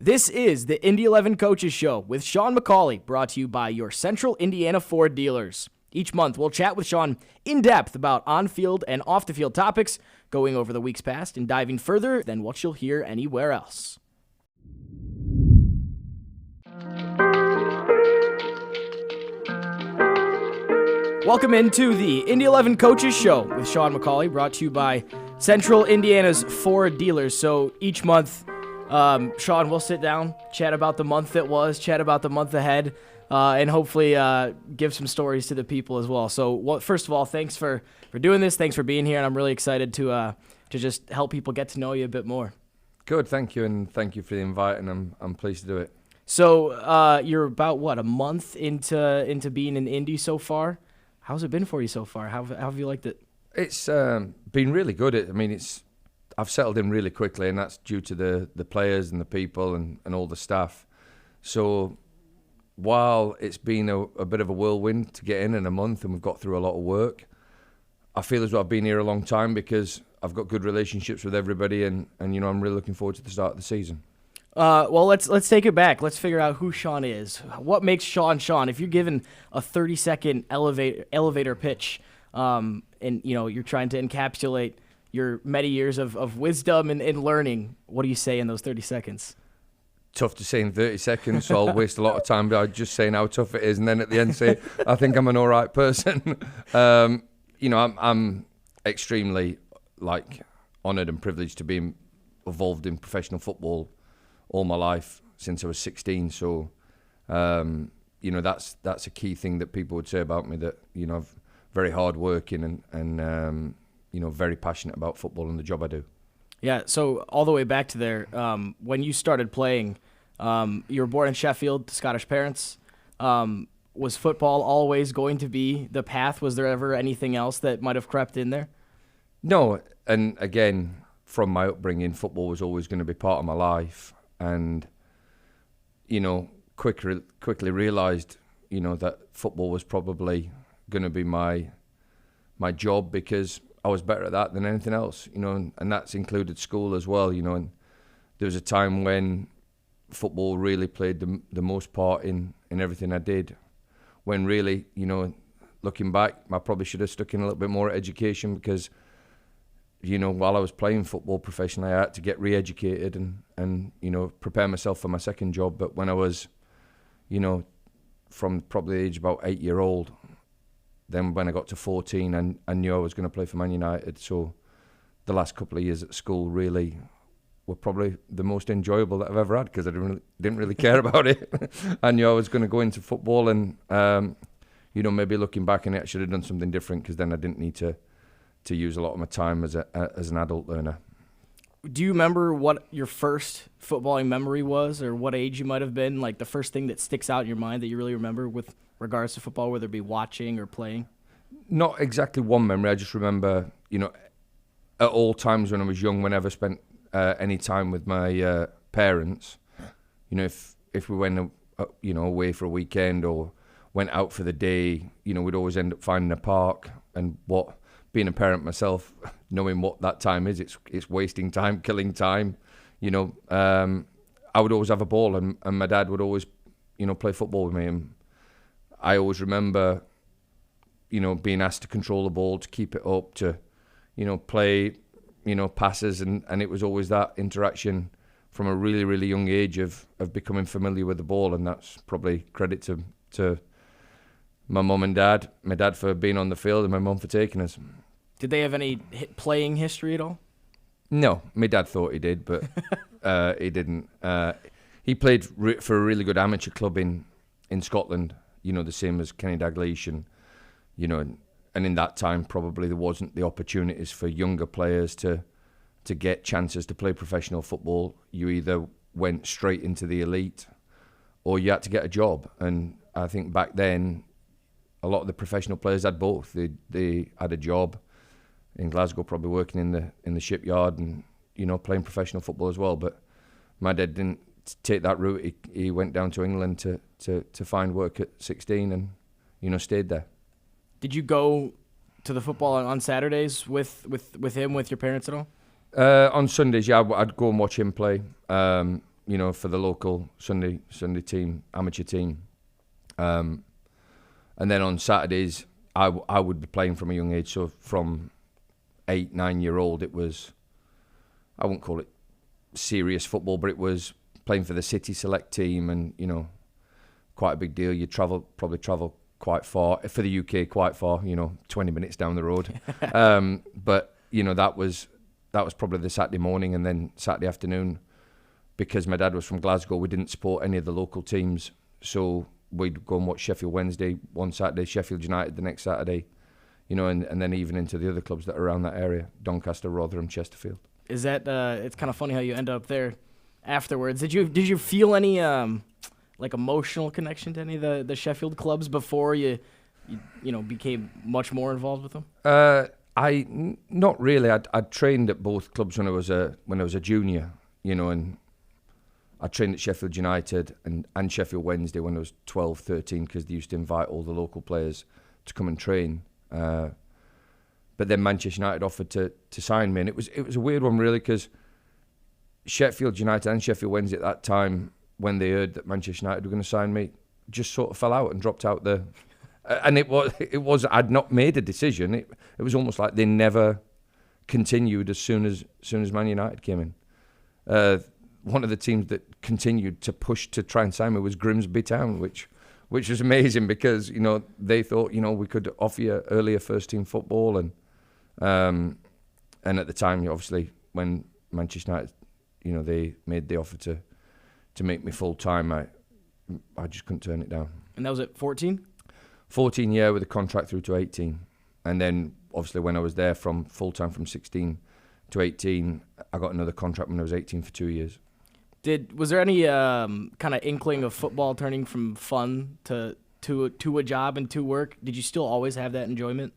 This is the Indy 11 Coaches Show with Sean McCauley, brought to you by your Central Indiana Ford dealers. Each month, we'll chat with Sean in depth about on-field and off-the-field topics, going over the weeks past and diving further than what you'll hear anywhere else. Welcome into the Indy 11 Coaches Show with Sean McCauley, brought to you by Central Indiana's Ford dealers. So each month, Sean, we'll sit down, chat about the month that was, chat about the month ahead, and hopefully give some stories to the people as well. So first of all, thanks for doing this. Thanks for being here, and I'm really excited to just help people get to know you a bit more. Good, thank you, and thank you for the invite, and I'm pleased to do it. So you're about, a month into being in Indy so far? How's it been for you so far? How have you liked it? It's been really good. I've settled in really quickly, and that's due to the players and the people and all the staff. So while it's been a bit of a whirlwind to get in a month, and we've got through a lot of work, I feel as though I've been here a long time because I've got good relationships with everybody, and I'm really looking forward to the start of the season. Well, let's take it back. Let's figure out who Sean is. What makes Sean Sean? If you're given a 30-second elevator pitch, and you're trying to encapsulate your many years of wisdom and learning, what do you say in those 30 seconds? Tough to say in 30 seconds, so I'll waste a lot of time by just saying how tough it is, and then at the end say, I think I'm an all right person. I'm extremely honoured and privileged to be involved in professional football all my life since I was 16. So, that's a key thing that people would say about me, that I'm very hardworking and very passionate about football and the job I do. Yeah, so all the way back to there, when you started playing, you were born in Sheffield to Scottish parents. Was football always going to be the path? Was there ever anything else that might have crept in there? No, and again, from my upbringing, football was always going to be part of my life. And, quickly realised, that football was probably going to be my job, because I was better at that than anything else, and that's included school as well, and there was a time when football really played the most part in everything I did, when really, looking back, I probably should have stuck in a little bit more at education, because, while I was playing football professionally, I had to get re-educated and prepare myself for my second job. But when I was, from probably the age about 8-year-old, then when I got to 14, I knew I was going to play for Man United. So the last couple of years at school really were probably the most enjoyable that I've ever had, because I didn't really care about it. I knew I was going to go into football, and maybe looking back on it, I should have done something different, because then I didn't need to use a lot of my time as an adult learner. Do you remember what your first footballing memory was, or what age you might have been, like the first thing that sticks out in your mind that you really remember with regards to football, whether it be watching or playing? Not exactly one memory. I just remember, at all times when I was young, whenever I spent any time with my parents, if we went away for a weekend or went out for the day, we'd always end up finding a park. And being a parent myself, knowing what that time is, it's wasting time, killing time. I would always have a ball, and my dad would always, play football with me. And I always remember, being asked to control the ball, to keep it up, to, play, passes, and it was always that interaction from a really, really young age of becoming familiar with the ball, and that's probably credit to my mum and dad. My dad for being on the field, and my mum for taking us. Did they have any playing history at all? No, my dad thought he did, but he didn't. He played for a really good amateur club in Scotland, the same as Kenny Dalglish, and in that time probably there wasn't the opportunities for younger players to get chances to play professional football. You either went straight into the elite, or you had to get a job. And I think back then, a lot of the professional players had both. They had a job in Glasgow, probably working in the shipyard and playing professional football as well. But my dad didn't take that route. He went down to England to find work at 16 and stayed there. Did you go to the football on Saturdays with him, with your parents at all? On Sundays, yeah, I'd go and watch him play. for the local Sunday team, amateur team. And then on Saturdays, I would be playing from a young age. So from 8, 9-year-old, it was, I wouldn't call it serious football, but it was playing for the city select team, and quite a big deal. You probably travel quite far for the UK, quite far. 20 minutes down the road. But that was probably the Saturday morning, and then Saturday afternoon, because my dad was from Glasgow, we didn't support any of the local teams, so we'd go and watch Sheffield Wednesday one Saturday, Sheffield United the next Saturday, and then even into the other clubs that are around that area: Doncaster, Rotherham, Chesterfield. Is that it's kind of funny how you end up there afterwards? Did you feel any like emotional connection to any of the Sheffield clubs before you became much more involved with them? Not really. I trained at both clubs when I was a junior, and I trained at Sheffield United and Sheffield Wednesday when I was 12, 13, because they used to invite all the local players to come and train. But then Manchester United offered to sign me, and it was a weird one really, because Sheffield United and Sheffield Wednesday at that time, when they heard that Manchester United were going to sign me, just sort of fell out and dropped out the. And it was I'd not made a decision. It was almost like they never continued as soon as Man United came in. One of the teams that continued to push to try and sign me was Grimsby Town, which was amazing, because they thought we could offer you earlier first team football, and at the time, obviously, when Manchester United they made the offer to make me full time, I just couldn't turn it down. And that was at 14? 14 year with a contract through to 18, and then obviously when I was there from full time from 16 to 18, I got another contract when I was 18 for 2 years. Was there any kind of inkling of football turning from fun to a job and to work? Did you still always have that enjoyment?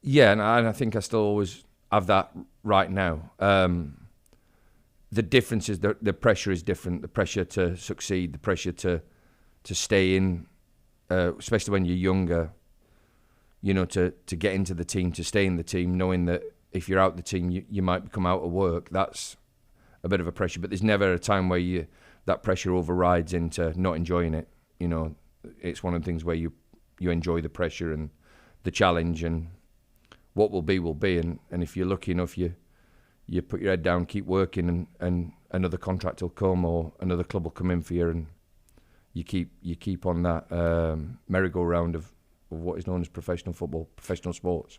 Yeah, and I think I still always have that right now. The difference is the pressure is different. The pressure to succeed, the pressure to stay in, especially when you're younger, to get into the team, to stay in the team, knowing that if you're out the team, you might become out of work. That's a bit of a pressure, but there's never a time where that pressure overrides into not enjoying it. It's one of the things where you enjoy the pressure and the challenge, and what will be, and if you're lucky enough, you put your head down, keep working, and another contract will come, or another club will come in for you, and you keep on that merry-go-round of what is known as professional football, professional sports.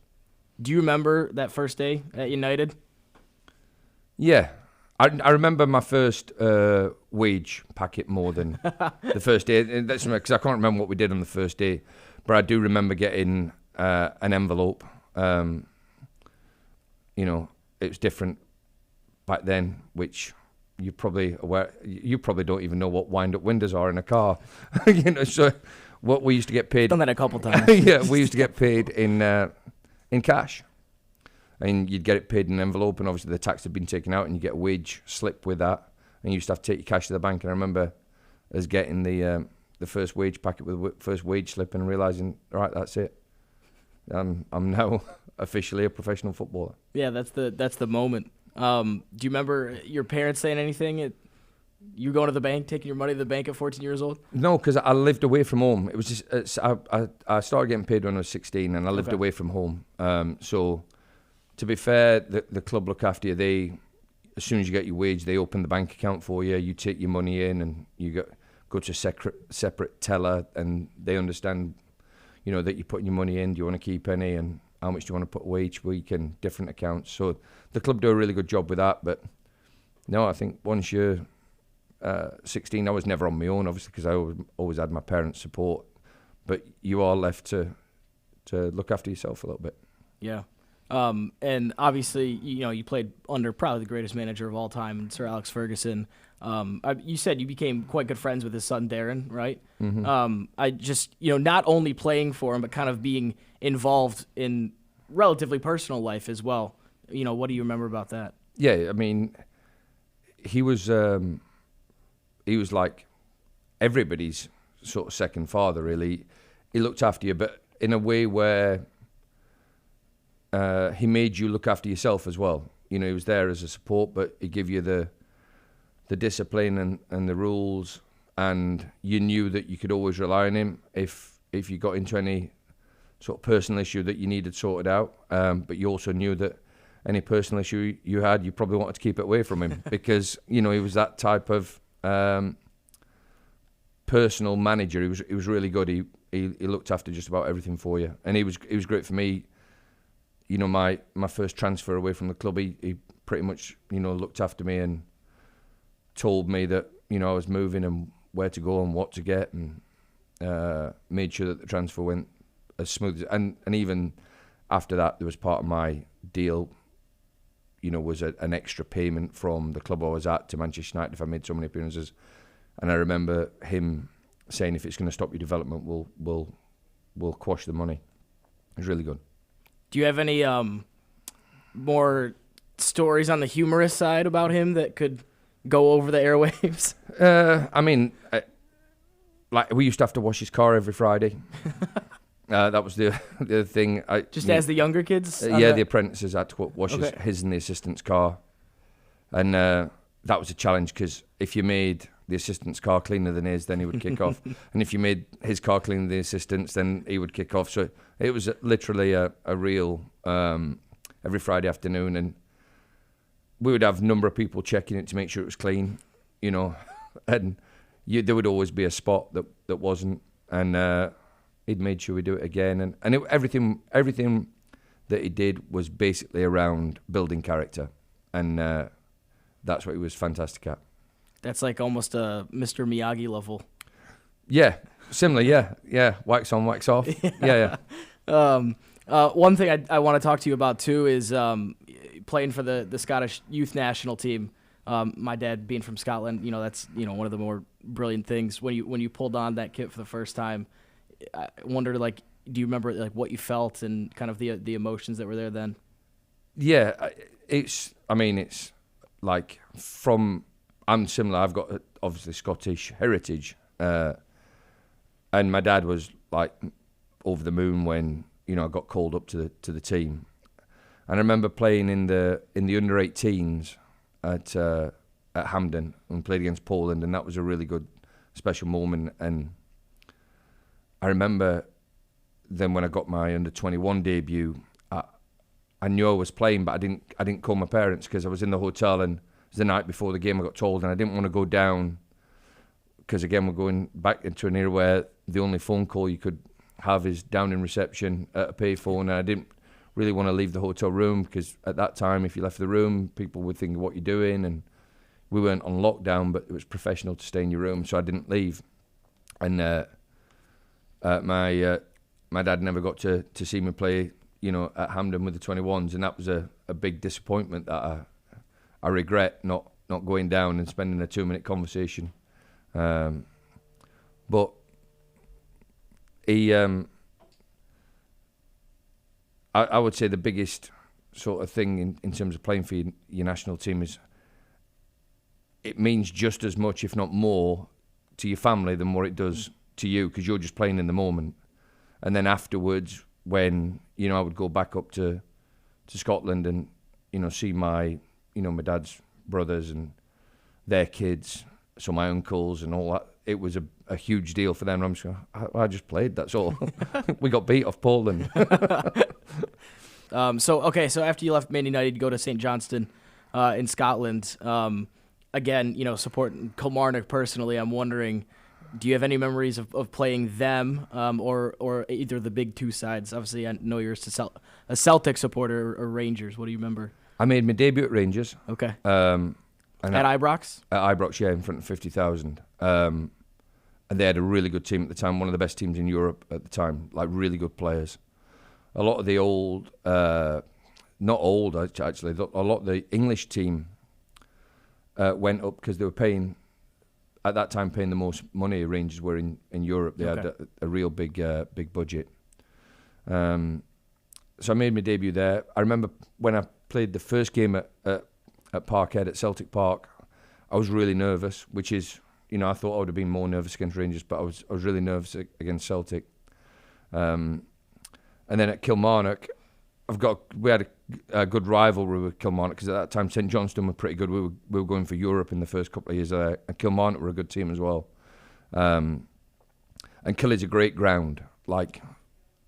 Do you remember that first day at United? Yeah. I remember my first wage packet more than the first day. And that's because I can't remember what we did on the first day, but I do remember getting an envelope. It was different back then, which you probably don't even know what wind-up windows are in a car. So what we used to get paid. Done that a couple times. Yeah, we used to get paid in cash. And you'd get it paid in an envelope, and obviously the tax had been taken out, and you get a wage slip with that, and you used to have to take your cash to the bank. And I remember us getting the first wage packet with the first wage slip and realising, right, that's it. I'm now officially a professional footballer. Yeah, that's the moment. Do you remember your parents saying anything? You going to the bank, taking your money to the bank at 14 years old? No, because I lived away from home. It was just I started getting paid when I was 16, and I lived away from home. So. To be fair, the club look after you. As soon as you get your wage, they open the bank account for you. You take your money in, and you go to a separate teller, and they understand, that you're putting your money in. Do you want to keep any, and how much do you want to put away each week, in different accounts. So the club do a really good job with that. But no, I think once you're 16, I was never on my own, obviously, because I always had my parents' support. But you are left to look after yourself a little bit. Yeah. And obviously, you played under probably the greatest manager of all time, Sir Alex Ferguson. You said you became quite good friends with his son, Darren, right? Mm-hmm. I just, not only playing for him, but kind of being involved in relatively personal life as well. What do you remember about that? Yeah, I mean, he was like everybody's sort of second father, really. He looked after you, but in a way where he made you look after yourself as well. He was there as a support, but he gave you the the discipline and the rules, and you knew that you could always rely on him if you got into any sort of personal issue that you needed sorted out. But you also knew that any personal issue you had, you probably wanted to keep it away from him because he was that type of personal manager. He was really good. He looked after just about everything for you, and he was great for me. My first transfer away from the club, he pretty much looked after me and told me that I was moving and where to go and what to get, and made sure that the transfer went as smooth. And even after that, there was part of my deal. Was an extra payment from the club I was at to Manchester United if I made so many appearances. And I remember him saying, if it's going to stop your development, we'll quash the money. It was really good. Do you have any more stories on the humorous side about him that could go over the airwaves? We used to have to wash his car every Friday. That was the other thing. As the younger kids? The apprentices had to wash his and the assistant's car. And that was a challenge because if you made the assistant's car cleaner than his, then he would kick off. And if you made his car cleaner than the assistant's, then he would kick off. So it was literally a real every Friday afternoon. And we would have a number of people checking it to make sure it was clean, and there would always be a spot that wasn't. And he'd made sure we do it again, and everything that he did was basically around building character, and that's what he was fantastic at. That's like almost a Mr. Miyagi level. Yeah, similar. Yeah. Wax on, wax off. Yeah. One thing I want to talk to you about too is playing for the Scottish youth national team. My dad being from Scotland, that's one of the more brilliant things when you pulled on that kit for the first time. I wonder, do you remember what you felt and kind of the emotions that were there then? Yeah, it's like I'm similar. I've got obviously Scottish heritage, and my dad was like over the moon when I got called up to the team. And I remember playing in the under 18s at Hampden and played against Poland, and that was a really good special moment. And I remember then when I got my under 21 debut, I knew I was playing, but I didn't call my parents because I was in the hotel, and it was the night before the game I got told, and I didn't want to go down because again we're going back into an era where the only phone call you could have is down in reception at a payphone, and I didn't really want to leave the hotel room because at that time if you left the room people would think what you're doing, and we weren't on lockdown, but it was professional to stay in your room, so I didn't leave. And my dad never got to see me play, at Hampden with the 21s, and that was a big disappointment that I regret not going down and spending a 2-minute conversation. But he, I would say the biggest sort of thing in terms of playing for your national team is it means just as much, if not more, to your family than what it does to you, because you're just playing in the moment. And then afterwards, when I would go back up to Scotland and see my my dad's brothers and their kids, so my uncles and all that, it was a huge deal for them. I'm just going, I just played, that's all. We got beat off Poland. So after you left Man United, you go to St. Johnstone in Scotland. Again, supporting Kilmarnock personally, I'm wondering, do you have any memories of playing them or either the big two sides? Obviously, I know you're a Celtic supporter or Rangers. What do you remember? I made my debut at Rangers. Okay. At Ibrox? At Ibrox, yeah, in front of 50,000. And they had a really good team at the time, one of the best teams in Europe at the time, like really good players. A lot of the old, not old actually, a lot of the English team went up because they were paying the most money Rangers were in Europe. They had a real big budget. So I made my debut there. I remember when I played the first game at Parkhead at Celtic Park, I was really nervous, which is, I thought I would have been more nervous against Rangers, but I was really nervous against Celtic. And then at Kilmarnock, we had a good rivalry with Kilmarnock, because at that time St Johnstone were pretty good. We were going for Europe in the first couple of years. And Kilmarnock were a good team as well. And Killy's a great ground. Like,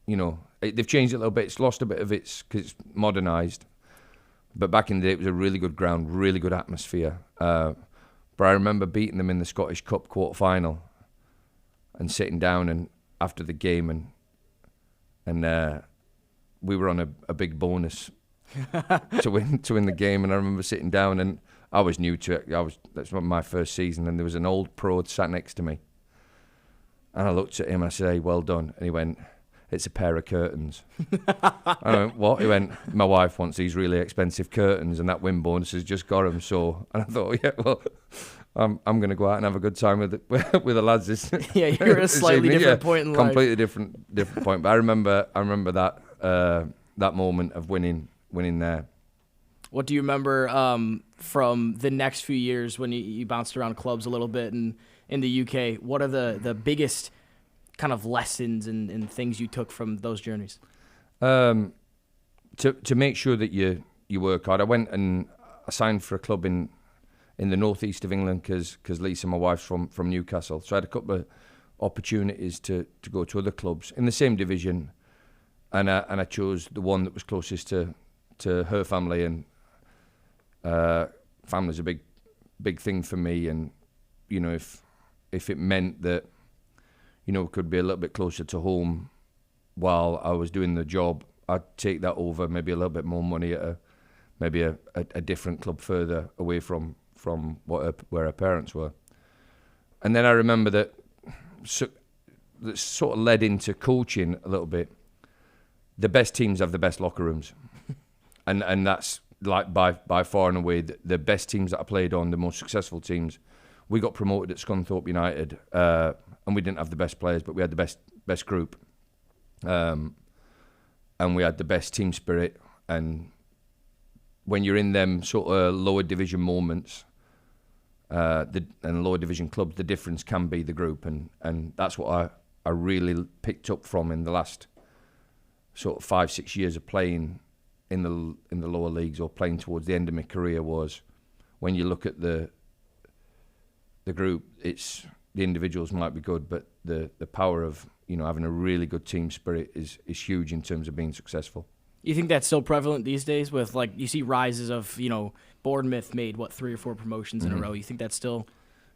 they've changed it a little bit. It's lost a bit of its, because it's modernised. But back in the day, it was a really good ground, really good atmosphere. But I remember beating them in the Scottish Cup quarter-final and sitting down and after the game and we were on a big bonus to win the game, and I remember sitting down, and I was new to it. That's my first season, and there was an old pro sat next to me, and I looked at him and I said, "Hey, well done," and he went, "It's a pair of curtains." I went, "What?" He went, "My wife wants these really expensive curtains, and that win bonus has just got them." So, and I thought, yeah, well, I'm going to go out and have a good time with the lads. Yeah, you're at a slightly different point in life. Completely different point. But I remember that moment of winning there. What do you remember from the next few years when you bounced around clubs a little bit in the UK? What are the biggest kind of lessons and things you took from those journeys? To make sure that you work hard. I went and I signed for a club in the northeast of England because Lisa, my wife's from Newcastle. So I had a couple of opportunities to go to other clubs in the same division, and I chose the one that was closest to her family, and family's a big thing for me. And if it meant that could be a little bit closer to home while I was doing the job, I'd take that over maybe a little bit more money at maybe a different club further away from where her parents were. And then I remember that sort of led into coaching a little bit. The best teams have the best locker rooms. and that's like by far and away the best teams that I played on, the most successful teams. We got promoted at Scunthorpe United, and we didn't have the best players, but we had the best group. And we had the best team spirit. And when you're in them sort of lower division moments, and lower division clubs, the difference can be the group, and that's what I really picked up from in the last sort of 5-6 years of playing in the lower leagues, or playing towards the end of my career, was when you look at the group, it's the individuals might be good, but the power of having a really good team spirit is huge in terms of being successful. You think that's still prevalent these days with, like, you see rises of, Bournemouth made, 3 or 4 promotions in a row. You think that's still...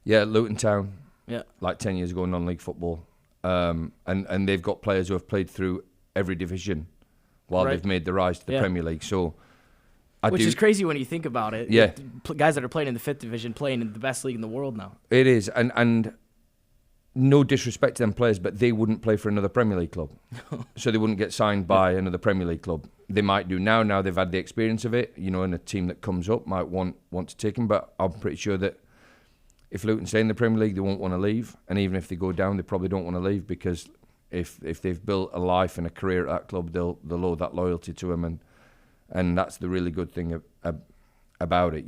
Yeah, Luton Town, yeah, like 10 years ago, non-league football. And they've got players who have played through every division while they've made the rise to the Premier League. So, which is crazy when you think about it. Yeah. Guys that are playing in the 5th division, playing in the best league in the world now. It is, and no disrespect to them players, but they wouldn't play for another Premier League club. So they wouldn't get signed by another Premier League club. They might do now. Now they've had the experience of it, and a team that comes up might want to take them. But I'm pretty sure that if Luton stay in the Premier League, they won't want to leave. And even if they go down, they probably don't want to leave, because if they've built a life and a career at that club, they'll owe that loyalty to them. And that's the really good thing about it.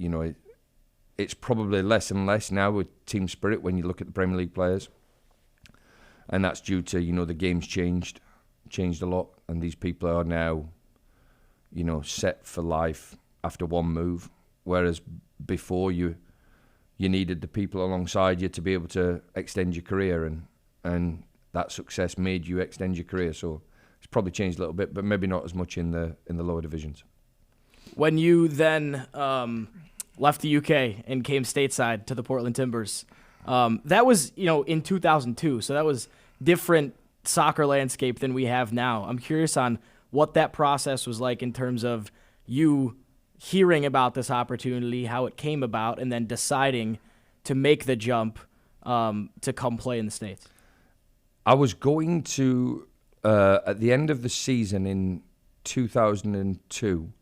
It's probably less and less now with team spirit when you look at the Premier League players. And that's due to, the game's changed a lot. And these people are now, set for life after one move. Whereas before you needed the people alongside you to be able to extend your career. And that success made you extend your career. So it's probably changed a little bit, but maybe not as much in the lower divisions. When you then left the UK and came stateside to the Portland Timbers, that was, in 2002. So that was different soccer landscape than we have now. I'm curious on what that process was like in terms of you hearing about this opportunity, how it came about, and then deciding to make the jump to come play in the States. I was going to, at the end of the season in 2002,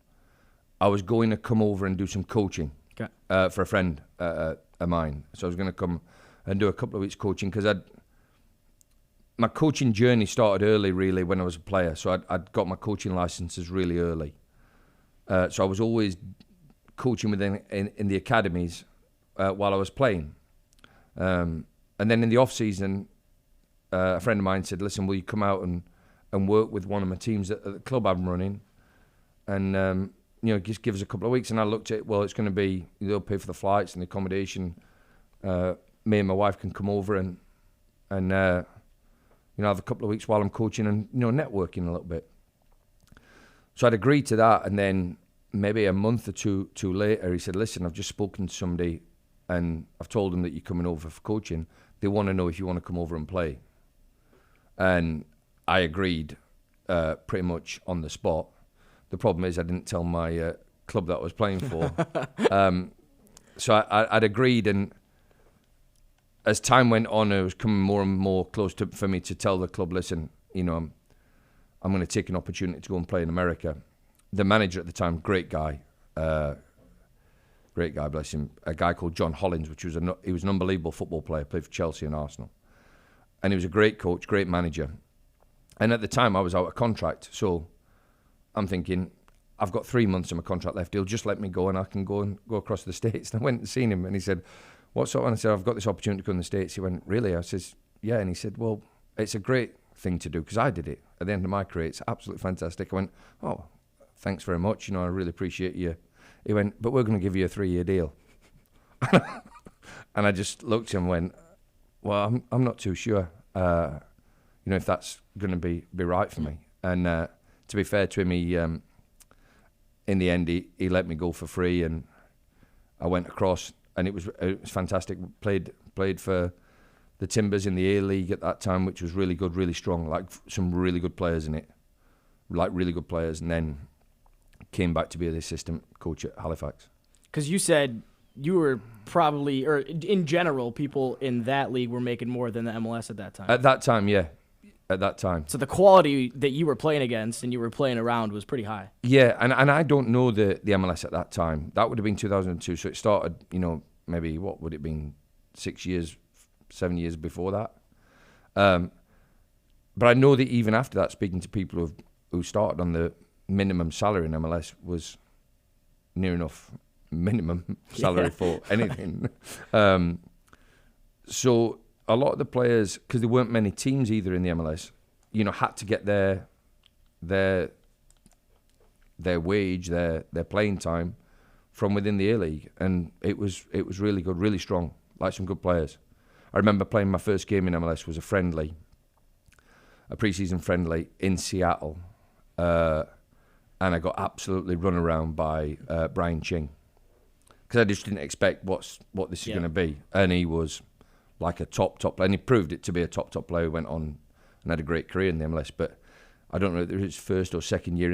I was going to come over and do some coaching for a friend of mine. So I was going to come and do a couple of weeks coaching, because my coaching journey started early, really, when I was a player. So I'd got my coaching licenses really early. So I was always coaching in the academies while I was playing. And then in the off-season, a friend of mine said, "Listen, will you come out and work with one of my teams at the club I'm running?" and just give us a couple of weeks. And I looked at, well, it's going to be, they'll pay for the flights and the accommodation. Me and my wife can come over and have a couple of weeks while I'm coaching and networking a little bit. So I'd agreed to that, and then maybe a month or two later, he said, "Listen, I've just spoken to somebody, and I've told them that you're coming over for coaching. They want to know if you want to come over and play." And I agreed pretty much on the spot. The problem is I didn't tell my club that I was playing for. So I'd agreed, and as time went on, it was coming more and more close for me to tell the club, "Listen, I'm going to take an opportunity to go and play in America." The manager at the time, great guy, bless him, a guy called John Hollins, he was an unbelievable football player, played for Chelsea and Arsenal. And he was a great coach, great manager. And at the time, I was out of contract, so I'm thinking, I've got 3 months of my contract left. He'll just let me go, and I can go across the States. And I went and seen him, and he said, "What's up?" And I said, "I've got this opportunity to go in the States." He went, "Really?" I says, "Yeah." And he said, "Well, it's a great thing to do, because I did it at the end of my career. It's absolutely fantastic." I went, "Oh, thanks very much. I really appreciate you." He went, "But we're going to give you a 3-year deal." And I just looked at him and went, "Well, I'm not too sure, if that's going to be right for me." And to be fair to him, he, in the end, he let me go for free, and I went across, and it was fantastic. Played for the Timbers in the A-League at that time, which was really good, really strong, like some really good players in it, like really good players, and then came back to be the assistant coach at Halifax. Because you said you were probably, or in general, people in that league were making more than the MLS at that time. At that time, yeah. At that time. So the quality that you were playing against and you were playing around was pretty high. Yeah, and I don't know the MLS at that time. That would have been 2002, so it started, maybe, what would it have been, 7 years before that. But I know that even after that, speaking to people who started on the minimum salary in MLS, was near enough minimum salary for anything. So a lot of the players, because there weren't many teams either in the MLS, had to get their wage, their playing time from within the A-League, and it was really good, really strong, like some good players. I remember playing my first game in MLS was a pre-season friendly in Seattle, and I got absolutely run around by Brian Ching, because I just didn't expect what this is going to be, and he was like a top player, and he proved it to be a top player. Who went on and had a great career in the MLS, but I don't know if it was his first or second year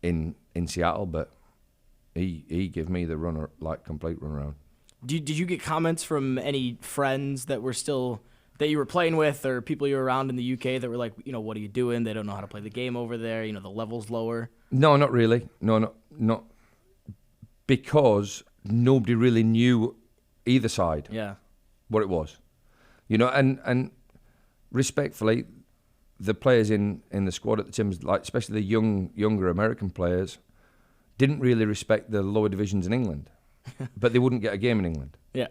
in Seattle, but he gave me the complete run around. Did you get comments from any friends that you were playing with, or people you were around in the UK that were like, "What are you doing? They don't know how to play the game over there. The level's lower." No, not really. No, not because nobody really knew either side. Yeah, what it was, and respectfully, the players in the squad at the Timbers, like especially the younger American players, didn't really respect the lower divisions in England. But they wouldn't get a game in England. Yeah.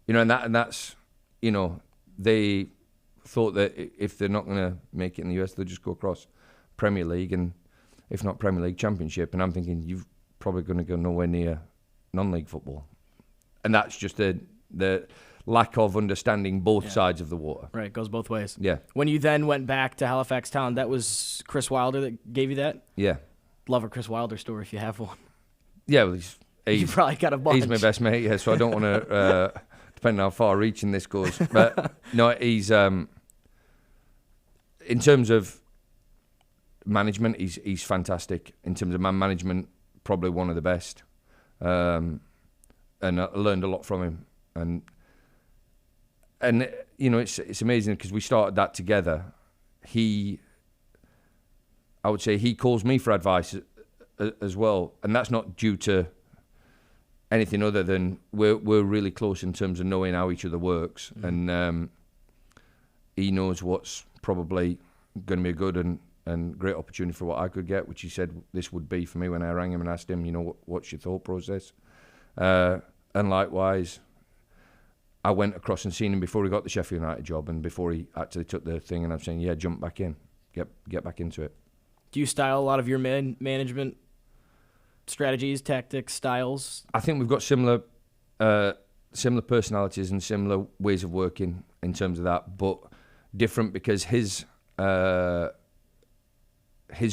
And that's they thought that if they're not going to make it in the US, they'll just go across Premier League, and if not Premier League, Championship. And I'm thinking, you're probably going to go nowhere near non-league football. And that's just the lack of understanding both sides of the water. Right, it goes both ways. Yeah. When you then went back to Halifax Town, that was Chris Wilder that gave you that? Yeah. Love a Chris Wilder story if you have one. Yeah, well, you probably got a bunch. He's my best mate, yeah, so I don't want to, depending on how far reaching this goes. But no, he's, in terms of management, he's fantastic. In terms of man management, probably one of the best. And I learned a lot from him. And it's amazing because we started that together. I would say he calls me for advice as well, and that's not due to anything other than we're really close in terms of knowing how each other works, and he knows what's probably going to be a good and great opportunity for what I could get, which he said this would be for me when I rang him and asked him, what's your thought process, and likewise, I went across and seen him before he got the Sheffield United job and before he actually took the thing, and I'm saying, yeah, jump back in, get back into it. Do you style a lot of your management strategies, tactics, styles? I think we've got similar personalities and similar ways of working in terms of that, but different because his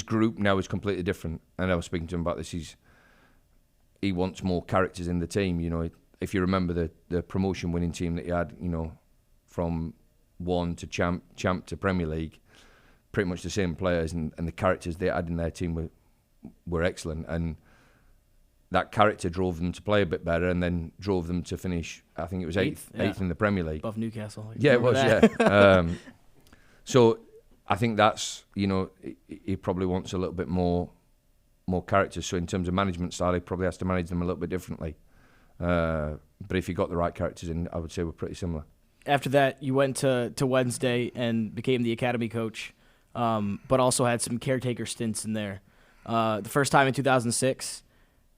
group now is completely different. And I was speaking to him about this. He wants more characters in the team. You know, if you remember the promotion winning team that he had, you know, from 1 to champ to Premier League, pretty much the same players, and the characters they had in their team were excellent, and that character drove them to play a bit better, and then drove them to finish, I think it was eighth in the Premier League. Above Newcastle. Yeah, it was, yeah. So I think that's, you know, he probably wants a little bit more characters. So in terms of management style, he probably has to manage them a little bit differently. But if you got the right characters in, I would say we're pretty similar. After that, you went to Wednesday and became the academy coach, but also had some caretaker stints in there. The first time in 2006,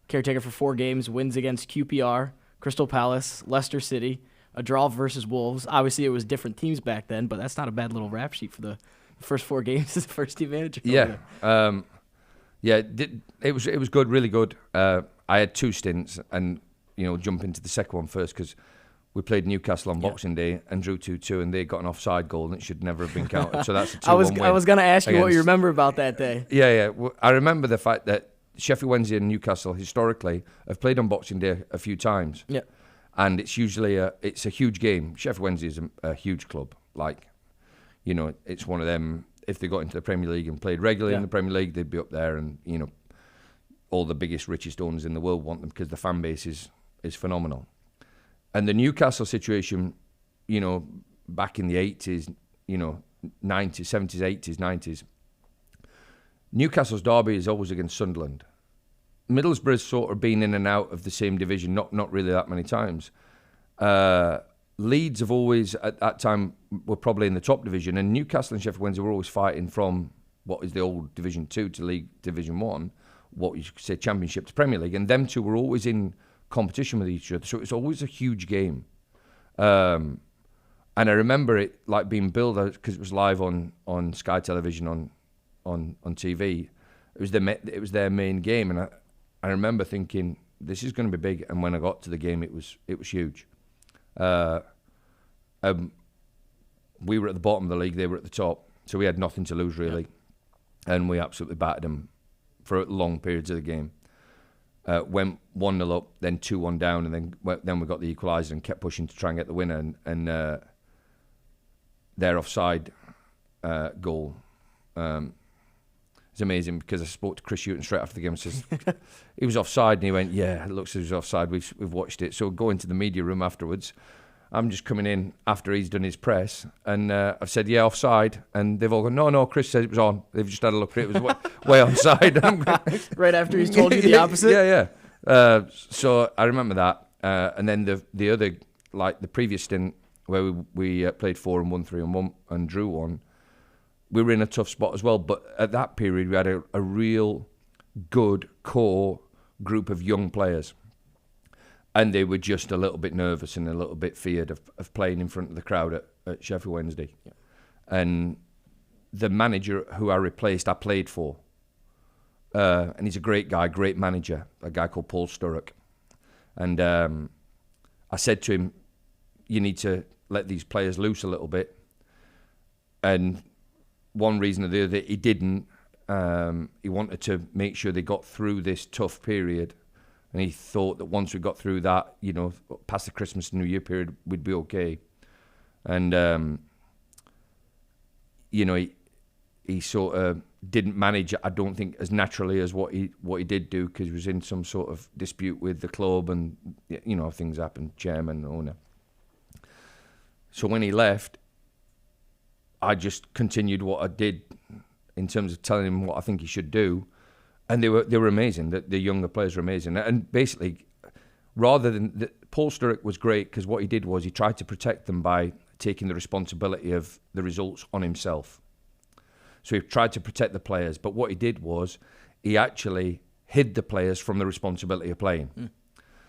caretaker for 4 games, wins against QPR, Crystal Palace, Leicester City, a draw versus Wolves. Obviously, it was different teams back then, but that's not a bad little rap sheet for the first 4 games as a first-team manager. Yeah. It was good, really good. I had 2 stints, and, you know, jump into the second one first because we played Newcastle on Boxing Day and drew 2-2, and they got an offside goal, and it should never have been counted. So that's a 2-1 win. I was going to ask you what you remember about that day. Yeah. Well, I remember the fact that Sheffield Wednesday and Newcastle historically have played on Boxing Day a few times. Yeah. And it's usually it's a huge game. Sheffield Wednesday is a huge club. Like, you know, it's one of them. If they got into the Premier League and played regularly in the Premier League, they'd be up there, and, you know, all the biggest, richest owners in the world want them because the fan base is phenomenal. And the Newcastle situation, you know, back in the 80s, you know, 90s, 70s, 80s, 90s, Newcastle's derby is always against Sunderland. Middlesbrough's sort of been in and out of the same division, not really that many times. Leeds have always, at that time, were probably in the top division, and Newcastle and Sheffield Wednesday were always fighting from what is the old Division 2 to League Division 1, what you could say Championship to Premier League, and them two were always in competition with each other, so it was always a huge game. And I remember it like being billed, because it was live on Sky Television on TV. It was their main game, and I remember thinking, this is going to be big. And when I got to the game, it was huge. We were at the bottom of the league; they were at the top, so we had nothing to lose really, and we absolutely battered them for long periods of the game. Went 1-0 up, then 2-1 down, and then we got the equaliser and kept pushing to try and get the winner. And their offside goal. It's amazing because I spoke to Chris Hughton straight after the game and says he was offside, and he went, "Yeah, it looks as if he was offside. We've watched it." So go into the media room afterwards. I'm just coming in after he's done his press, and I've said, "Yeah, offside," and they've all gone, "No, Chris said it was on." They've just had a look at it; it was way onside. Right after he's told you the opposite. Yeah. So I remember that, and then the other, like the previous stint where we played 4 and won 3 and 1 and drew 1. We were in a tough spot as well, but at that period we had a real good core group of young players, and they were just a little bit nervous and a little bit feared of playing in front of the crowd at Sheffield Wednesday. Yeah. And the manager who I replaced, I played for, and he's a great guy, great manager, a guy called Paul Sturrock. And I said to him, you need to let these players loose a little bit. And one reason or the other, he didn't. He wanted to make sure they got through this tough period, and he thought that once we got through that, you know, past the Christmas and New Year period, we'd be okay. And you know, he sort of didn't manage, I don't think, as naturally as what he did do, because he was in some sort of dispute with the club, and you know, things happen, chairman, owner. So when he left, I just continued what I did in terms of telling him what I think he should do, and they were amazing. The younger players were amazing, and basically, rather than Paul Sturrock was great, because what he did was he tried to protect them by taking the responsibility of the results on himself. So he tried to protect the players, but what he did was he actually hid the players from the responsibility of playing. Mm.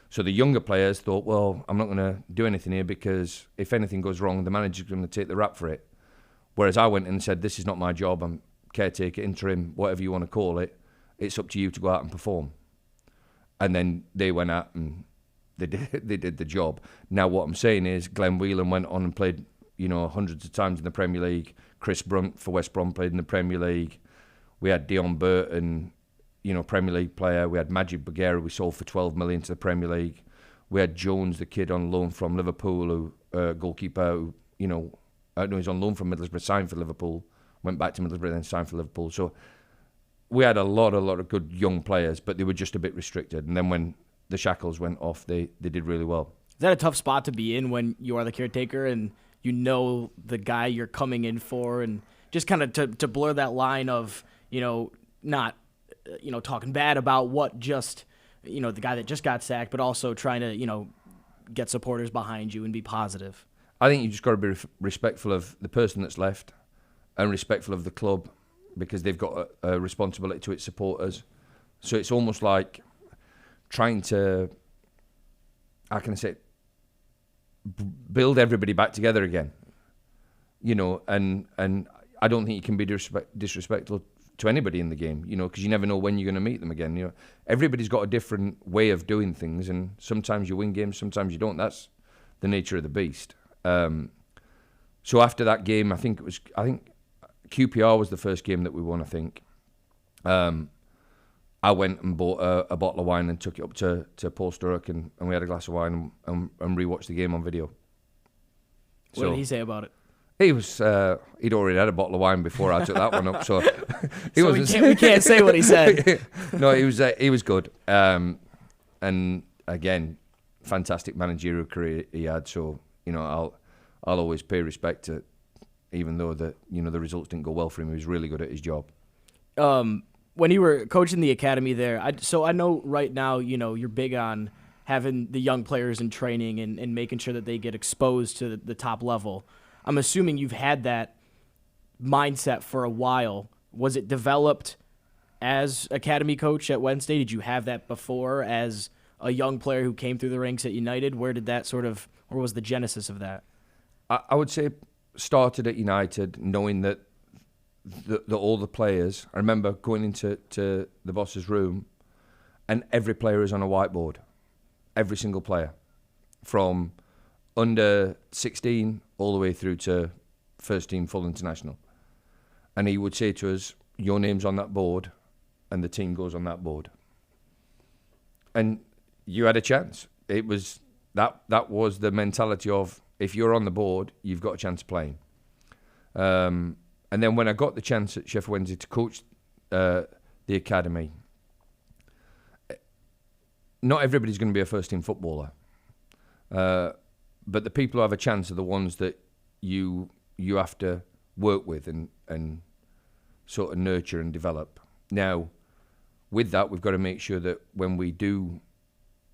So the younger players thought, well, I'm not going to do anything here, because if anything goes wrong, the manager's going to take the rap for it. Whereas I went in and said, this is not my job, I'm caretaker, interim, whatever you want to call it. It's up to you to go out and perform. and then they went out and they did the job. Now what I'm saying is Glenn Whelan went on and played, hundreds of times in the Premier League. Chris Brunt for West Brom played in the Premier League. We had Dion Burton, Premier League player. We had Majid Bagheera, we sold for 12 million to the Premier League. We had Jones, the kid on loan from Liverpool, who goalkeeper, who, he's on loan from Middlesbrough, signed for Liverpool, went back to Middlesbrough, then signed for Liverpool. So we had a lot of good young players, but they were just a bit restricted. And then when the shackles went off, they did really well. Is that a tough spot to be in when you are the caretaker and you know the guy you're coming in for, and just kind of to blur that line of, not, talking bad about what just, the guy that just got sacked, but also trying to, get supporters behind you and be positive? I think you just got to be respectful of the person that's left and respectful of the club, because they've got a responsibility to its supporters. So it's almost like trying to, how can I say, build everybody back together again. And I don't think you can be disrespectful to anybody in the game, because you never know when you're going to meet them again. Everybody's got a different way of doing things, and sometimes you win games, sometimes you don't. That's the nature of the beast. So after that game, I think QPR was the first game that we won, I think. I went and bought a bottle of wine and took it up to Paul Sturrock, and we had a glass of wine and rewatched the game on video. What did he say about it? He was he'd already had a bottle of wine before I took that one up, so we can't say what he said. No, he was good, and again, fantastic managerial career he had. So I'll always pay respect to, even though the results didn't go well for him. He was really good at his job. When you were coaching the academy there, I know right now, you're big on having the young players in training and making sure that they get exposed to the top level. I'm assuming you've had that mindset for a while. Was it developed as academy coach at Wednesday? Did you have that before as a young player who came through the ranks at United? Where did that or was the genesis of that? I would say started at United, knowing that all the players, I remember going into the boss's room and every player is on a whiteboard. Every single player. From under 16 all the way through to first team full international. And he would say to us, your name's on that board and the team goes on that board. And you had a chance. It was that was the mentality of, if you're on the board, you've got a chance of playing. And then when I got the chance at Sheffield Wednesday to coach the academy, not everybody's going to be a first-team footballer. But the people who have a chance are the ones that you have to work with and sort of nurture and develop. Now, with that, we've got to make sure that when we do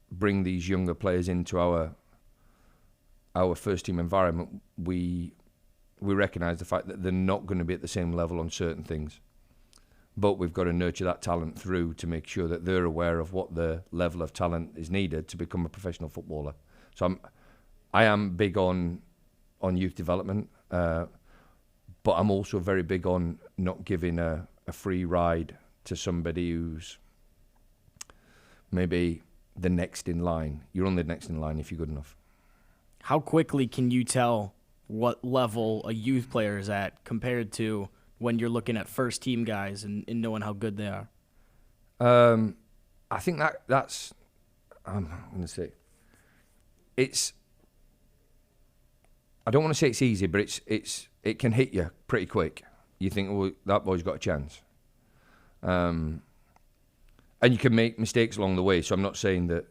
bring these younger players into our first-team environment, we recognise the fact that they're not going to be at the same level on certain things. But we've got to nurture that talent through to make sure that they're aware of what the level of talent is needed to become a professional footballer. So I am big on youth development, but I'm also very big on not giving a free ride to somebody who's maybe the next in line. You're only the next in line if you're good enough. How quickly can you tell what level a youth player is at compared to when you're looking at first team guys and knowing how good they are? I think that's I'm going to say I don't want to say it's easy, but it can hit you pretty quick. You think, oh, that boy's got a chance. And you can make mistakes along the way, so I'm not saying that,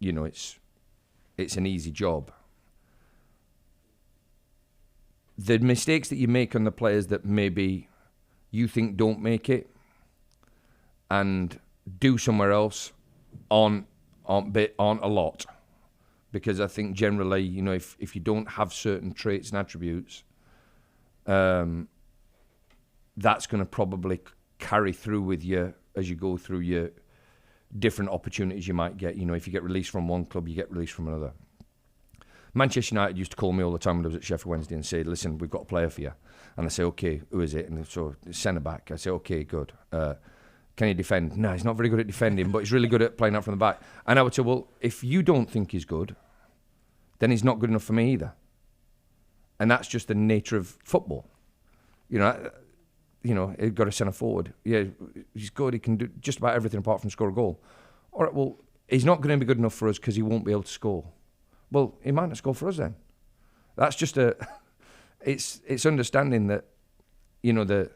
it's an easy job. The mistakes that you make on the players that maybe you think don't make it and do somewhere else aren't a lot. Because I think generally, if you don't have certain traits and attributes, that's going to probably carry through with you as you go through your different opportunities you might get. If you get released from one club, you get released from another. Manchester United used to call me all the time when I was at Sheffield Wednesday and say, listen, we've got a player for you. And I say, okay, who is it? And so, centre-back. I say, okay, good. can he defend? No, he's not very good at defending, but he's really good at playing out from the back. And I would say, well, if you don't think he's good, then he's not good enough for me either. And that's just the nature of football. He's got a centre forward. Yeah, he's good. He can do just about everything apart from score a goal. All right, well, he's not going to be good enough for us because he won't be able to score. Well, he might not score for us then. That's just it's understanding that, the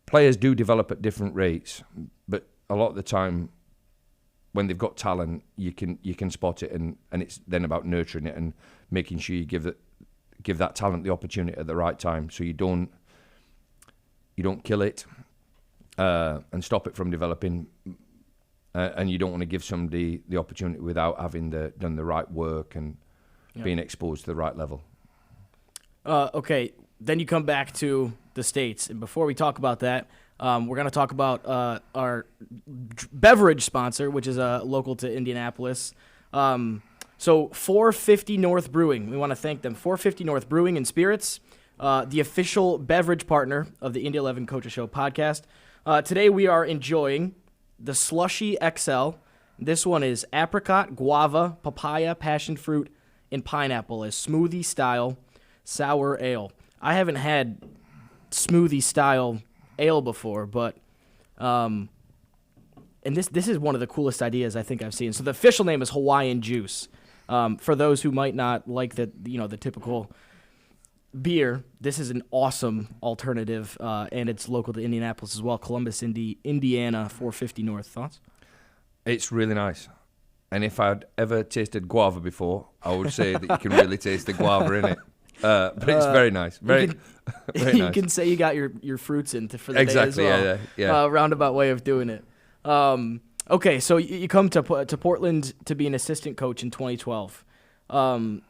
players do develop at different rates, but a lot of the time, when they've got talent, you can spot it, and it's then about nurturing it and making sure you give that talent the opportunity at the right time, so you don't kill it and stop it from developing, and you don't want to give somebody the opportunity without having done the right work and being exposed to the right level. Okay, then you come back to the States, and before we talk about that, we're going to talk about our beverage sponsor, which is local to Indianapolis. So 450 North Brewing, we want to thank them. 450 North Brewing and Spirits, the official beverage partner of the Indy 11 Coaches Show podcast. Today we are enjoying the Slushy XL. This one is apricot, guava, papaya, passion fruit, and pineapple, a smoothie style sour ale. I haven't had smoothie style ale before, but and this is one of the coolest ideas I think I've seen. So the official name is Hawaiian Juice. For those who might not like the typical beer, this is an awesome alternative, and it's local to Indianapolis as well. Columbus, Indiana, 450 North. Thoughts? It's really nice. And if I'd ever tasted guava before, I would say that you can really taste the guava in it. But it's very nice. Very nice. You can say you got your fruits in for the day as well. Yeah. Roundabout way of doing it. Okay, so you come to Portland to be an assistant coach in 2012. I want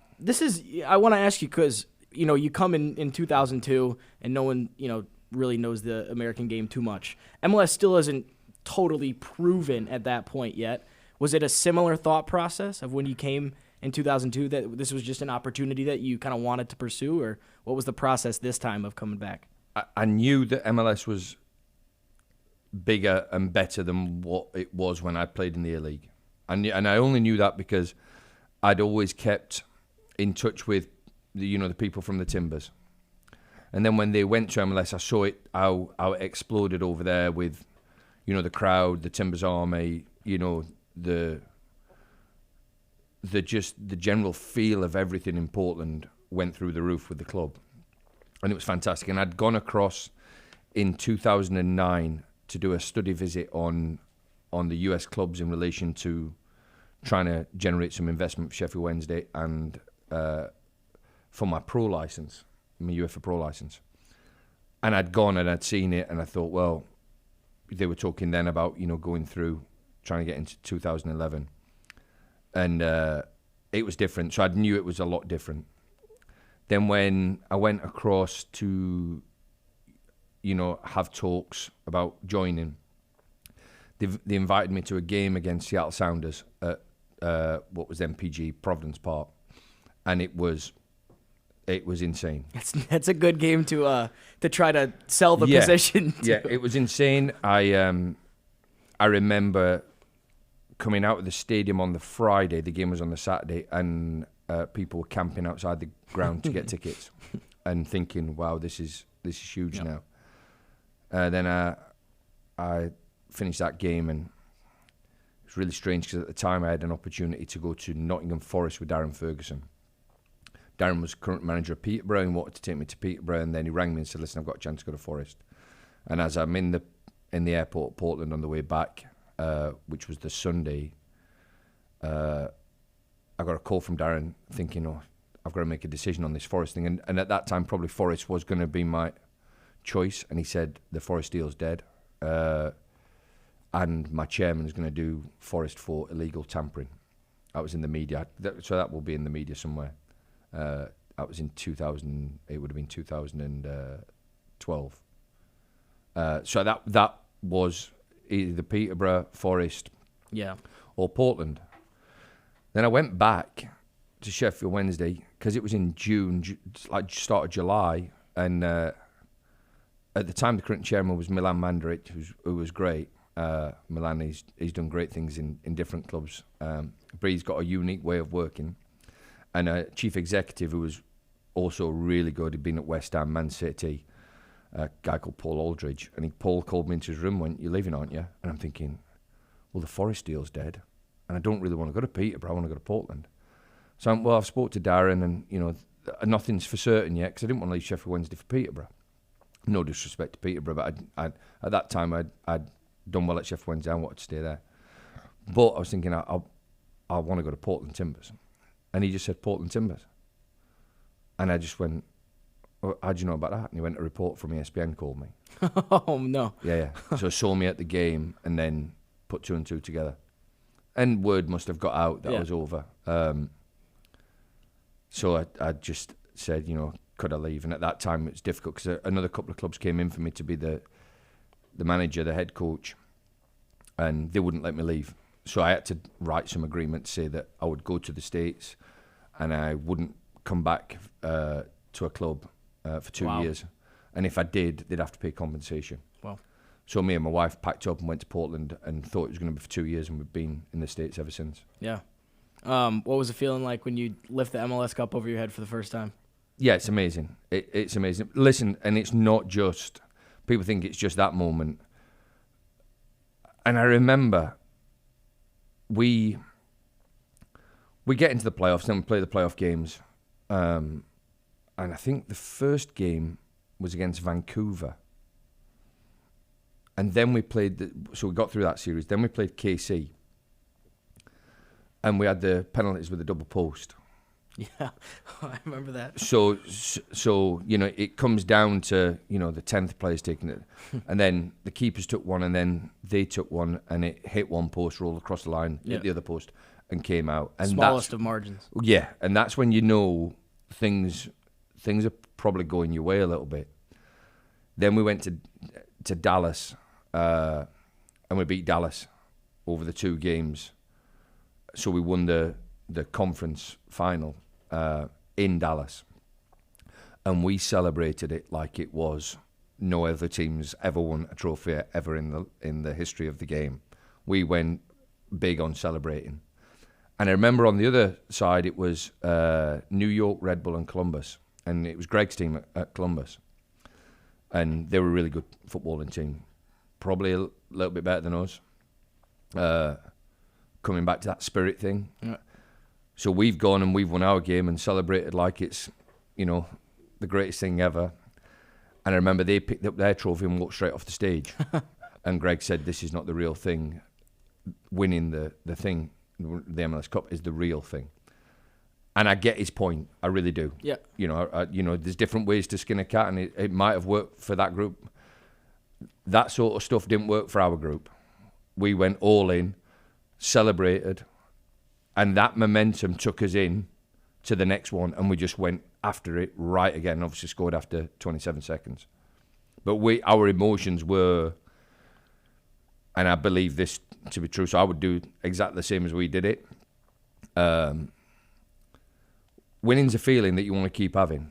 to ask you because you come in 2002 and no one really knows the American game too much. MLS still isn't totally proven at that point yet. Was it a similar thought process of when you came in 2002 that this was just an opportunity that you kind of wanted to pursue, or what was the process this time of coming back? I knew that MLS was bigger and better than what it was when I played in the A-League. And I only knew that because I'd always kept in touch with the people from the Timbers. And then when they went to MLS, I saw how it exploded over there with, the crowd, the Timbers Army, the general feel of everything in Portland went through the roof with the club. And it was fantastic. And I'd gone across in 2009 to do a study visit on the US clubs in relation to trying to generate some investment for Sheffield Wednesday and for my pro license, my UEFA pro license. And I'd gone and I'd seen it and I thought, well, they were talking then about, going through, trying to get into 2011. And it was different. So I knew it was a lot different. Then when I went across to, have talks about joining, they invited me to a game against Seattle Sounders at what was then PG Providence Park. And it was insane. That's a good game to try to sell the position to. Yeah, it was insane. I remember coming out of the stadium on the Friday, the game was on the Saturday, and people were camping outside the ground to get tickets and thinking, wow, this is huge now. Then I finished that game, and it was really strange because at the time I had an opportunity to go to Nottingham Forest with Darren Ferguson. Darren was current manager of Peterborough and wanted to take me to Peterborough, and then he rang me and said, listen, I've got a chance to go to Forest. And as I'm in the airport at Portland on the way back, which was the Sunday, I got a call from Darren thinking, I've got to make a decision on this Forest thing. And at that time, probably Forest was going to be my choice. And he said, the Forest deal's dead. And my chairman is going to do Forest for illegal tampering. I was in the media. So that will be in the media somewhere. That was in 2000. It would have been 2012. So that was either Peterborough, Forest, or Portland. Then I went back to Sheffield Wednesday because it was in June, like start of July, and at the time the current chairman was Milan Mandaric, who was great. Milan. He's done great things in different clubs. But he's got a unique way of working. And a chief executive who was also really good. He'd been at West Ham, Man City, a guy called Paul Aldridge. And Paul called me into his room and went, "You're leaving, aren't you?" And I'm thinking, well, the Forest deal's dead. And I don't really want to go to Peterborough. I want to go to Portland. So I've spoke to Darren, and nothing's for certain yet, because I didn't want to leave Sheffield Wednesday for Peterborough. No disrespect to Peterborough, but I'd at that time I'd done well at Sheffield Wednesday. I wanted to stay there. But I was thinking I want to go to Portland Timbers. And he just said, "Portland Timbers." And I just went, "Oh, how do you know about that?" And he went, "A report from ESPN called me." Oh, no. Yeah. So saw me at the game and then put 2 and 2 together. And word must have got out that I was over. So I just said, could I leave? And at that time it was difficult because another couple of clubs came in for me to be the manager, the head coach, and they wouldn't let me leave. So I had to write some agreement to say that I would go to the States and I wouldn't come back to a club for 2 years. And if I did, they'd have to pay compensation. Wow. So me and my wife packed up and went to Portland and thought it was going to be for 2 years, and we've been in the States ever since. Yeah. What was it feeling like when you lift the MLS Cup over your head for the first time? Yeah, it's amazing. It's amazing. Listen, and it's not just, people think it's just that moment. And I remember we get into the playoffs and we play the playoff games. And I think the first game was against Vancouver. And then we played, so we got through that series. Then we played KC. And we had the penalties with the double post. Yeah, I remember that. So it comes down to, the 10th player's taking it. And then the keepers took one, and then they took one, and it hit one post, rolled across the line, hit the other post, and came out. And smallest of margins. Yeah, and that's when things are probably going your way a little bit. Then we went to Dallas, and we beat Dallas over the 2 games. So we won the conference final in Dallas, and we celebrated it like it was no other teams ever won a trophy ever in the history of the game. We went big on celebrating, and I remember on the other side it was New York, Red Bull, and Columbus, and it was Greg's team at Columbus, and they were a really good footballing team, probably a little bit better than us. Coming back to that spirit thing. Yeah. So we've gone and we've won our game and celebrated like it's, the greatest thing ever. And I remember they picked up their trophy and walked straight off the stage. And Greg said, "This is not the real thing. Winning the thing, the MLS Cup, is the real thing." And I get his point. I really do. Yeah. There's different ways to skin a cat, and it might have worked for that group. That sort of stuff didn't work for our group. We went all in, celebrated, and that momentum took us in to the next one, and we just went after it right again. Obviously scored after 27 seconds. But our emotions were, and I believe this to be true, so I would do exactly the same as we did it. Winning's a feeling that you want to keep having.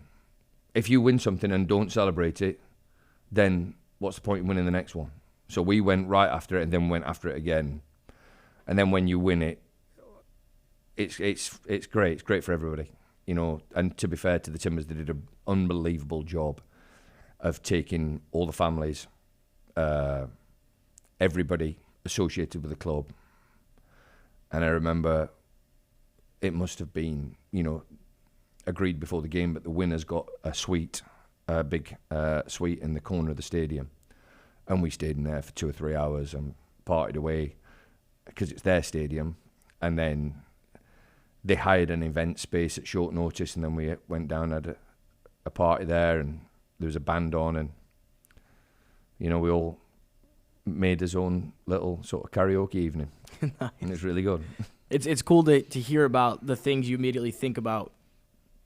If you win something and don't celebrate it, then what's the point in winning the next one? So we went right after it and then went after it again. And then when you win it, it's great. It's great for everybody, And to be fair to the Timbers, they did an unbelievable job of taking all the families, everybody associated with the club. And I remember it must have been, agreed before the game, but the winners got a suite, a big suite in the corner of the stadium, and we stayed in there for 2 or 3 hours and partied away, because it's their stadium. And then they hired an event space at short notice, and then we went down, had a party there, and there was a band on, and we all made his own little sort of karaoke evening. Nice. And it's really good. It's cool to hear about the things you immediately think about,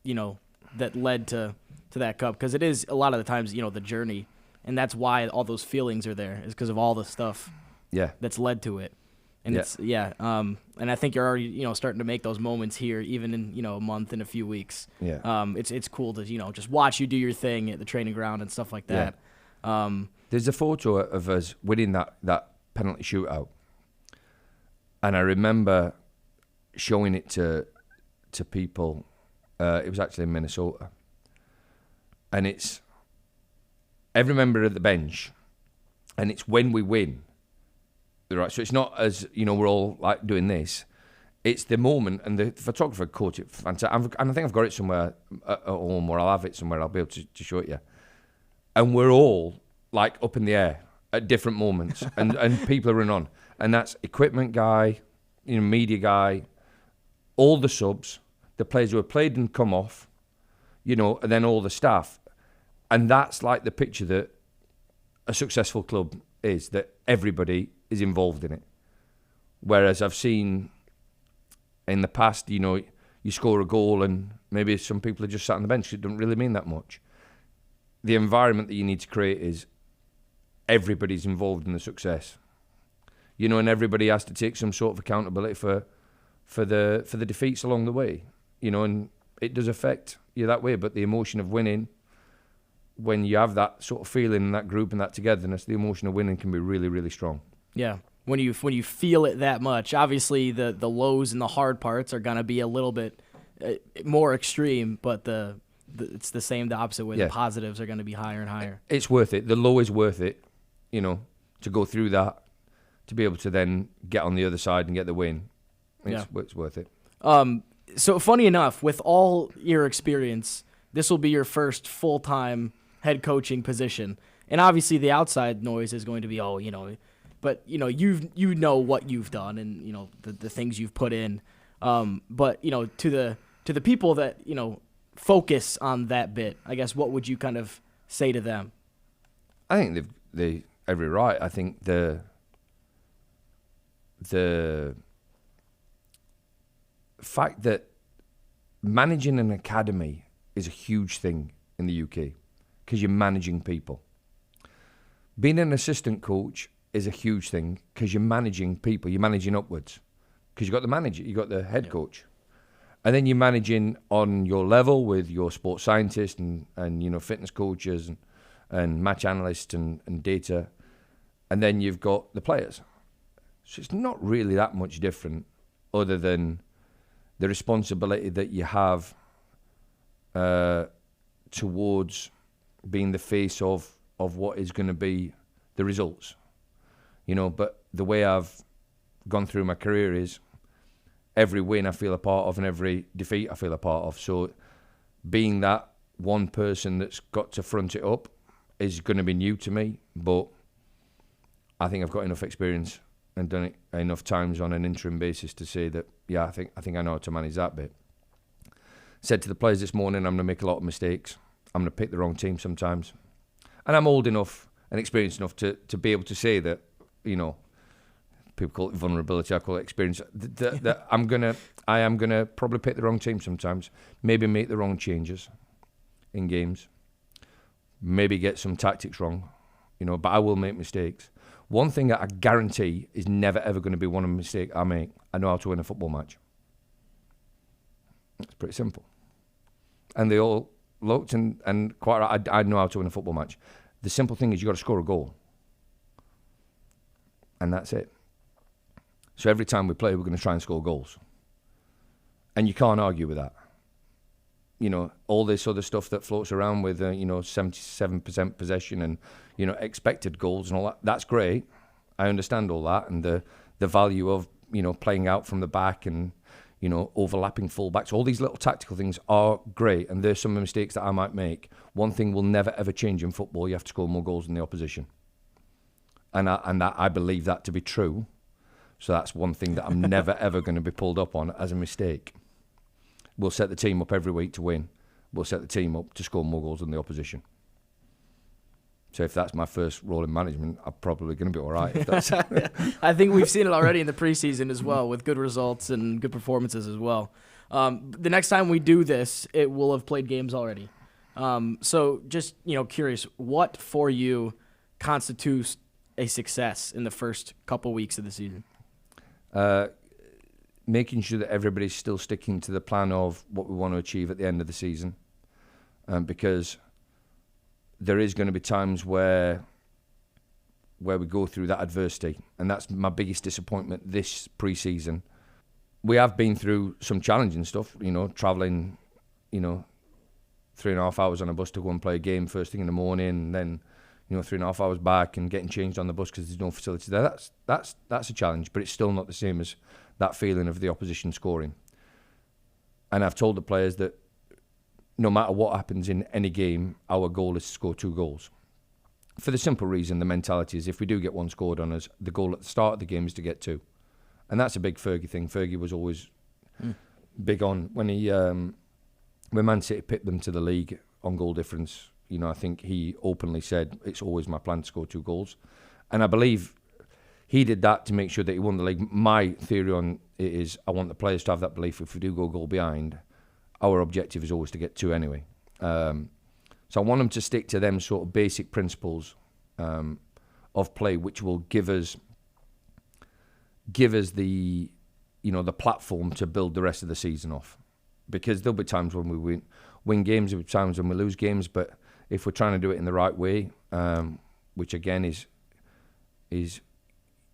that led to that cup, because it is a lot of the times, the journey, and that's why all those feelings are there, is because of all the stuff that's led to it. And and I think you're already, starting to make those moments here, even in, a month and a few weeks. Yeah. It's cool to, just watch you do your thing at the training ground and stuff like that. Yeah. There's a photo of us winning that penalty shootout. And I remember showing it to people. It was actually in Minnesota. And it's every member of the bench, and it's when we win. Right, so it's not as, we're all like doing this. It's the moment, and the photographer caught it fantastic. And I think I've got it somewhere at home, or I'll have it somewhere. I'll be able to show it you. And we're all like up in the air at different moments, and people are running on. And that's equipment guy, media guy, all the subs, the players who have played and come off, and then all the staff. And that's like the picture that a successful club is, that everybody is involved in it. Whereas I've seen in the past, you score a goal and maybe some people are just sat on the bench. It doesn't really mean that much. The environment that you need to create is everybody's involved in the success. And everybody has to take some sort of accountability for the defeats along the way. And it does affect you that way. But the emotion of winning, when you have that sort of feeling and that group and that togetherness, the emotion of winning can be really, really strong. Yeah. When you feel it that much, obviously the lows and the hard parts are going to be a little bit more extreme, but it's the same, the opposite way. Yeah. The positives are going to be higher and higher. It's worth it. The low is worth it, to go through that, to be able to then get on the other side and get the win. It's worth it. So funny enough, with all your experience, this will be your first full-time head coaching position. And obviously the outside noise is going to be, but you know what you've done and the things you've put in. But to the people that focus on that bit, I guess, what would you kind of say to them? I think they every right. I think the fact that managing an academy is a huge thing in the UK because you're managing people. Being an assistant coach is a huge thing because you're managing people. You're managing upwards because you've got the manager, you've got the head coach. And then you're managing on your level with your sports scientists and fitness coaches and match analysts and data. And then you've got the players. So it's not really that much different other than the responsibility that you have towards being the face of what is going to be the results. But the way I've gone through my career is every win I feel a part of and every defeat I feel a part of. So being that one person that's got to front it up is going to be new to me, but I think I've got enough experience and done it enough times on an interim basis to say that, I think I know how to manage that bit. Said to the players this morning, I'm going to make a lot of mistakes. I'm going to pick the wrong team sometimes. And I'm old enough and experienced enough to be able to say that, people call it vulnerability, I call it experience, that I am gonna probably pick the wrong team sometimes, maybe make the wrong changes in games, maybe get some tactics wrong, but I will make mistakes. One thing that I guarantee is never ever going to be one of the mistakes I make. I know how to win a football match. It's pretty simple. And they all looked and quite right, I know how to win a football match. The simple thing is you got to score a goal. And that's it. So every time we play, we're going to try and score goals. And you can't argue with that. All this other stuff that floats around with, 77% possession and, expected goals and all that, that's great. I understand all that and the value of, playing out from the back and, overlapping fullbacks. All these little tactical things are great. And there's some mistakes that I might make. One thing will never, ever change in football. You have to score more goals than the opposition. And I believe that to be true. So that's one thing that I'm never, ever going to be pulled up on as a mistake. We'll set the team up every week to win. We'll set the team up to score more goals than the opposition. So if that's my first role in management, I'm probably going to be all right. If that's I think we've seen it already in the preseason as well, with good results and good performances as well. The next time we do this, it will have played games already. So just curious, what for you constitutes a success in the first couple weeks of the season? Making sure that everybody's still sticking to the plan of what we want to achieve at the end of the season. Because there is going to be times where where we go through that adversity. And that's my biggest disappointment this pre-season. We have been through some challenging stuff, travelling, 3.5 hours on a bus to go and play a game first thing in the morning, and then, 3.5 hours back and getting changed on the bus because there's no facility there. That's a challenge, but it's still not the same as that feeling of the opposition scoring. And I've told the players that no matter what happens in any game, our goal is to score 2 goals. For the simple reason, the mentality is if we do get 1 scored on us, the goal at the start of the game is to get 2. And that's a big Fergie thing. Fergie was always big on when Man City picked them to the league on goal difference. I think he openly said, it's always my plan to score 2 goals. And I believe he did that to make sure that he won the league. My theory on it is I want the players to have that belief if we do go a goal behind, our objective is always to get 2 anyway. So I want them to stick to them sort of basic principles of play, which will give us the the platform to build the rest of the season off. Because there'll be times when we win games, there'll be times when we lose games, but if we're trying to do it in the right way, which again is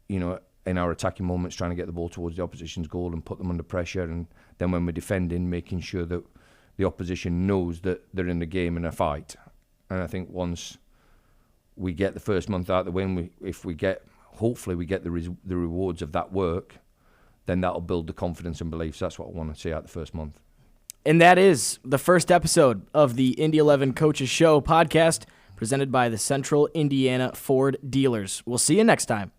in our attacking moments, trying to get the ball towards the opposition's goal and put them under pressure, and then when we're defending, making sure that the opposition knows that they're in the game and a fight. And I think once we get the first month out of the way, hopefully we get the rewards of that work, then that'll build the confidence and beliefs. That's what I want to see out the first month. And that is the first episode of the Indy 11 Coaches Show podcast, presented by the Central Indiana Ford Dealers. We'll see you next time.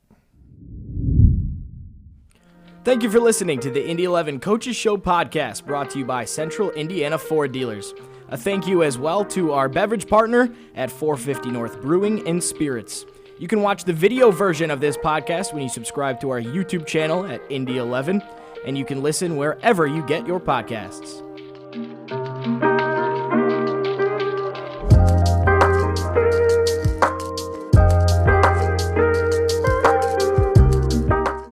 Thank you for listening to the Indy 11 Coaches Show podcast, brought to you by Central Indiana Ford Dealers. A thank you as well to our beverage partner at 450 North Brewing and Spirits. You can watch the video version of this podcast when you subscribe to our YouTube channel at Indy 11, and you can listen wherever you get your podcasts.